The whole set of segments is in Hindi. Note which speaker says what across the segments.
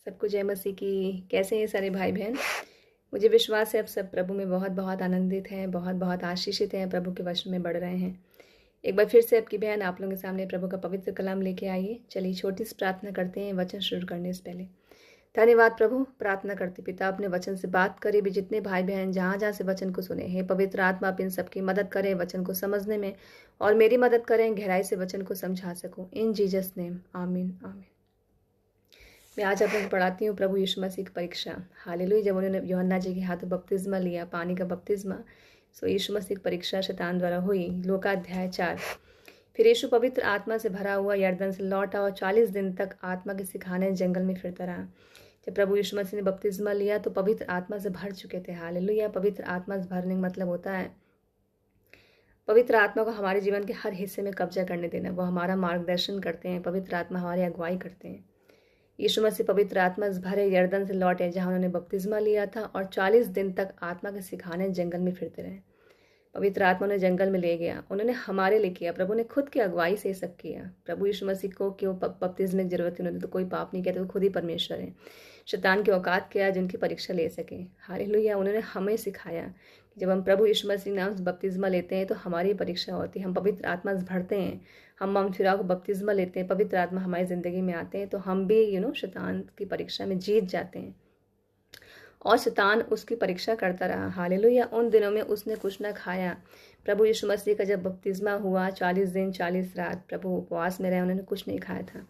Speaker 1: सबको जय मसीह की। कैसे हैं सारे भाई बहन? मुझे विश्वास है आप सब प्रभु में बहुत बहुत आनंदित हैं, बहुत बहुत आशीषित हैं, प्रभु के वचन में बढ़ रहे हैं। एक बार फिर से आपकी बहन आप लोगों के सामने प्रभु का पवित्र कलाम लेके आइए। चलिए छोटी सी प्रार्थना करते हैं वचन शुरू करने से पहले। धन्यवाद प्रभु, प्रार्थना करते पिता अपने वचन से बात करे भी जितने भाई बहन जहाँ जहाँ से वचन को सुने हैं, पवित्र आत्मा आप इन सबकी मदद करें वचन को समझने में, और मेरी मदद करें गहराई से वचन को समझा सकूं। इन जीसस नेम आमीन आमीन। मैं आज आप लोगों को पढ़ाती हूँ प्रभु यीशु मसीह की परीक्षा। हालेलुया। जब उन्होंने यूहन्ना जी के हाथों बपतिस्मा लिया, पानी का बपतिस्मा, सो यीशु मसीह की परीक्षा शैतान द्वारा हुई। लूका अध्याय 4। फिर यीशु पवित्र आत्मा से भरा हुआ यरदन से लौटा और 40 दिन तक आत्मा के सिखाने जंगल में फिरता रहा। जब प्रभु यीशु मसीह ने बपतिस्मा लिया तो पवित्र आत्मा से भर चुके थे। हालेलुया। पवित्र आत्मा से भरने का मतलब होता है पवित्र आत्मा को हमारे जीवन के हर हिस्से में कब्जा करने देना। वो हमारा मार्गदर्शन करते हैं, पवित्र आत्मा हमारी अगुवाई करते हैं। यीशु मसीह पवित्र आत्मा से भरे यरदन से लौटे जहां उन्होंने बपतिस्मा लिया था, और 40 दिन तक आत्मा के सिखाने जंगल में फिरते रहे। पवित्र आत्मा ने जंगल में ले गया, उन्होंने हमारे लिए किया। प्रभु ने खुद की अगुवाई से सब किया। प्रभु यीशु मसीह को क्यों बपतिस्मे की जरूरत थी? उन्होंने तो कोई पाप नहीं किया, तो वो खुद ही परमेश्वर है। शैतान की औकात क्या है जिनकी परीक्षा ले सके? हालेलुया। उन्होंने हमें सिखाया कि जब हम प्रभु यीशु मसीह नाम से बपतिस्मा लेते हैं तो हमारी परीक्षा होती है। हम पवित्र आत्मा से भरते हैं, हम फिरा को बपतिस्मा लेते हैं, पवित्र आत्मा हमारी ज़िंदगी में आते हैं, तो हम भी शैतान की परीक्षा में जीत जाते हैं। और शैतान उसकी परीक्षा करता रहा। हालेलुया। उन दिनों में उसने कुछ न खाया। प्रभु यीशु मसीह का जब बपतिस्मा हुआ, 40 दिन 40 रात प्रभु उपवास में रहे, उन्होंने कुछ नहीं खाया था।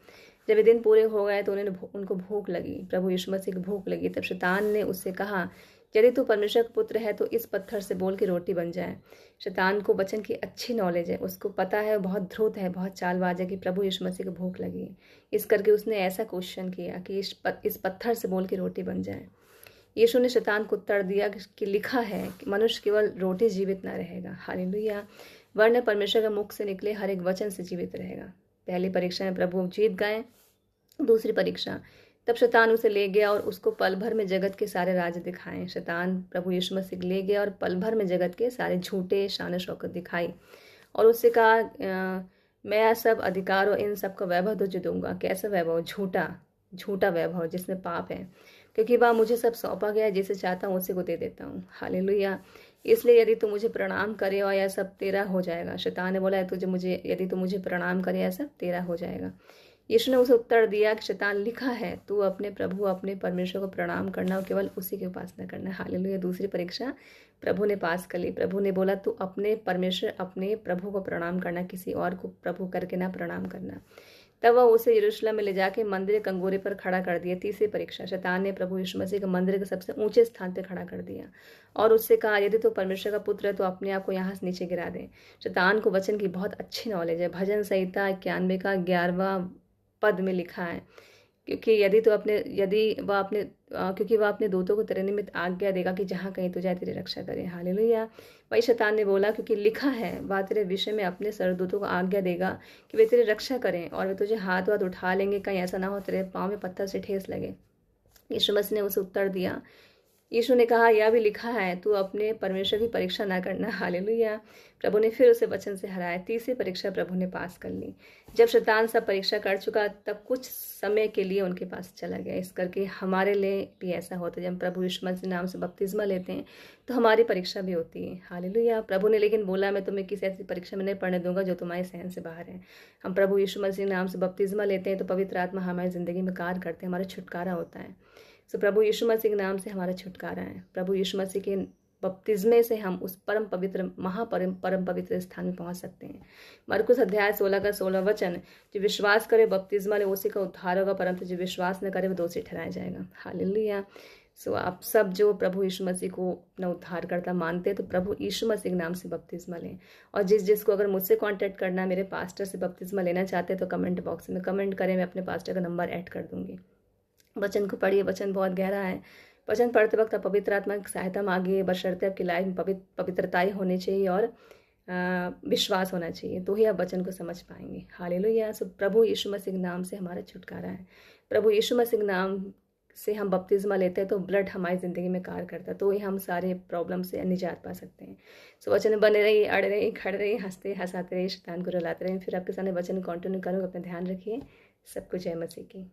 Speaker 1: जब ये दिन पूरे हो गए तो उनको भूख लगी, प्रभु यीशु मसीह को भूख लगी। तब शैतान ने उससे कहा, यदि तू परमेश्वर का पुत्र है तो इस पत्थर से बोल के रोटी बन जाए। शैतान को वचन की अच्छी नॉलेज है, उसको पता है, बहुत ध्रुत है, बहुत चालबाज है कि प्रभु यीशु मसीह को भूख लगी। इस करके उसने ऐसा क्वेश्चन किया कि इस पत्थर से बोल के रोटी बन जाए। यीशु ने शैतान को उत्तर दिया कि लिखा है कि मनुष्य केवल रोटी जीवित न रहेगा। हालेलुया। वरन परमेश्वर के मुख से निकले हर एक वचन से जीवित रहेगा। पहली परीक्षा में प्रभु जीत गए। दूसरी परीक्षा, तब शैतान उसे ले गया और उसको पल भर में जगत के सारे राज दिखाए। शैतान प्रभु यीशु मसीह ले गया और पल भर में जगत के सारे झूठे शान शौकत दिखाई, और उससे कहा मैं यह सब अधिकार और इन सब का वैभव तुझे दूंगा। कैसा वैभव? झूठा वैभव जिसमें पाप है, क्योंकि वह मुझे सब सौंपा गया, जिसे चाहता हूँ उसी को दे देता हूँ। हालेलुया। इसलिए यदि तू मुझे प्रणाम करे और यह सब तेरा हो जाएगा। शैतान ने बोला यदि तू मुझे प्रणाम करे यह सब तेरा हो जाएगा। यीशु ने उसे उत्तर दिया कि शैतान, लिखा है तू अपने प्रभु अपने परमेश्वर को प्रणाम करना और केवल उसी की उपासना करना। हालेलुया। दूसरी परीक्षा प्रभु ने पास कर ली। प्रभु ने बोला तू अपने परमेश्वर अपने प्रभु को प्रणाम करना, किसी और को प्रभु करके ना प्रणाम करना। तब वह उसे यरूशलेम में ले जाके मंदिर कंगोरे पर खड़ा कर दिया। तीसरी परीक्षा, शैतान ने प्रभु यीशु मसीह को मंदिर के सबसे ऊंचे स्थान पर खड़ा कर दिया और उससे कहा, यदि तो परमेश्वर का पुत्र है तो अपने आप को यहाँ से नीचे गिरा दे। शैतान को वचन की बहुत अच्छी नॉलेज है। भजन संहिता 91 का 11वां पद में लिखा है, क्योंकि वह अपने दूतों को तेरे निमित्त आज्ञा देगा कि जहाँ कहीं तू जाए तेरी रक्षा करे। हालेलुया। वही शैतान ने बोला, क्योंकि लिखा है वह तेरे विषय में अपने सरदूतों को आज्ञा देगा कि वे तेरी रक्षा करें, और वे तुझे हाथ उठा लेंगे, कहीं ऐसा ना हो तेरे पाँव में पत्थर से ठेस लगे। यीशु मसीह ने उसे उत्तर दिया, यीशु ने कहा, यह भी लिखा है तू अपने परमेश्वर की परीक्षा ना करना। हालेलुया। प्रभु ने फिर उसे वचन से हराया। तीसरी परीक्षा प्रभु ने पास कर ली। जब शैतान सब परीक्षा कर चुका तब कुछ समय के लिए उनके पास चला गया। इस करके हमारे लिए भी ऐसा होता है, जब प्रभु यीशु मसीह नाम से बपतिस्मा लेते हैं तो हमारी परीक्षा भी होती है। हालेलुया। प्रभु ने लेकिन बोला, मैं तुम्हें किसी ऐसी परीक्षा में नहीं पढ़ने दूंगा जो तुम्हारे सहन से बाहर है। हम प्रभु यीशु मसीह नाम से बपतिस्मा लेते हैं तो पवित्र आत्मा हमारी जिंदगी में कार्य करते हैं, हमारा छुटकारा होता है। सो प्रभु यीशु मसीह के नाम से हमारा छुटकारा है। प्रभु यीशु मसीह के बपतिस्मे से हम उस परम पवित्र स्थान में पहुंच सकते हैं। मरकुस अध्याय 16 का 16 वचन, जो विश्वास करे बपतिस्मा ले उसी का उद्धार होगा, परंतु जो विश्वास न करे वो दोषी ठहराया जाएगा। हालेलुया। सो आप सब जो प्रभु यीशु मसीह को अपना उद्धार करता मानते हैं तो प्रभु यीशु मसीह के नाम से बपतिस्मा लें। और जिसको अगर मुझसे कांटेक्ट करना है, मेरे पास्टर से बपतिस्मा लेना चाहते हैं, तो कमेंट बॉक्स में कमेंट करें, मैं अपने पास्टर का नंबर ऐड कर दूंगी। वचन को पढ़िए, वचन बहुत गहरा है। वचन पढ़ते वक्त आप पवित्र आत्मा की सहायता मांगिए, बशर्ते आपकी लाइफ में पवित्रताई होनी चाहिए और विश्वास होना चाहिए, तो ही आप वचन को समझ पाएंगे। हालेलुया। सो प्रभु यीशु मसीह के नाम से हमारा छुटकारा है। प्रभु यीशु मसीह के नाम से हम बपतिस्मा लेते हैं तो ब्लड हमारी ज़िंदगी में कार्य करता है, तो ही हम सारे प्रॉब्लम से निजात पा सकते हैं। सो वचन में बने रहिए, अड़े रहिए, खड़े रहिए, हंसते हंसाते रहिए, शैतान को रुलाते रहिए। फिर आपके सामने वचन कंटिन्यू करूँगा। अपना ध्यान रखिए। सबको जय मसीह की।